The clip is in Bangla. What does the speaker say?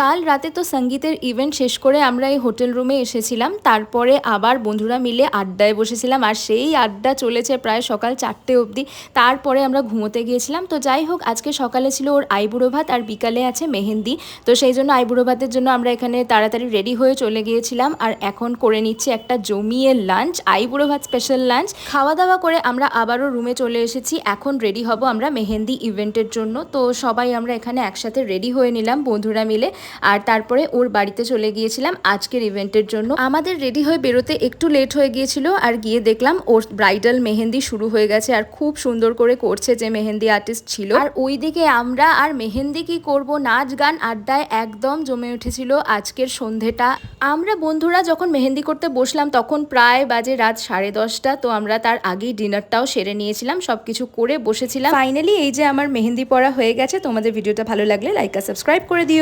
কাল রাতে তো সঙ্গীতের ইভেন্ট শেষ করে আমরা এই হোটেল রুমে এসেছিলাম, তারপরে আবার বন্ধুরা মিলে আড্ডায় বসেছিলাম, আর সেই আড্ডা চলেছে প্রায় সকাল 4টে অবধি। তারপরে আমরা ঘুমোতে গিয়েছিলাম। তো যাই হোক, আজকে সকালে ছিল ওর আইবুড়ো ভাত আর বিকালে আছে মেহেন্দি। তো সেই জন্য আইবুড়ো ভাতের জন্য আমরা এখানে তাড়াতাড়ি রেডি হয়ে চলে গিয়েছিলাম, আর এখন করে নিচ্ছি একটা জমিয়ে লাঞ্চ, আইবুড়ো ভাত স্পেশাল লাঞ্চ। খাওয়া দাওয়া করে আমরা আবারও রুমে চলে এসেছি। এখন রেডি হব আমরা মেহেন্দি ইভেন্টের জন্য। তো সবাই আমরা এখানে একসাথে রেডি হয়ে নিলাম বন্ধুরা মিলে, আর তারপরে ওর বাড়িতে চলে গিয়েছিলাম আজকের ইভেন্টের জন্য। আমাদের রেডি হয়ে বেরোতে একটু লেট হয়ে গিয়েছিল, আর গিয়ে দেখলাম ওর ব্রাইডাল মেহেন্দি শুরু হয়ে গেছে, আর খুব সুন্দর করে করছে যে মেহেন্দি আর্টিস্ট ছিল। আর ওইদিকে আমরা আর মেহেন্দি কি করব, নাচ গান আড্ডায় একদম জমে উঠেছিল আজকের সন্ধেটা। আমরা বন্ধুরা যখন মেহেন্দি করতে বসলাম তখন প্রায় বাজে রাত 10:30। তো আমরা তার আগেই ডিনারটাও সেরে নিয়েছিলাম, সবকিছু করে বসেছিলাম। ফাইনালি এই যে আমার মেহেন্দি পরা হয়ে গেছে। তোমাদের ভিডিওটা ভালো লাগলে লাইক আর সাবস্ক্রাইব করে দিও।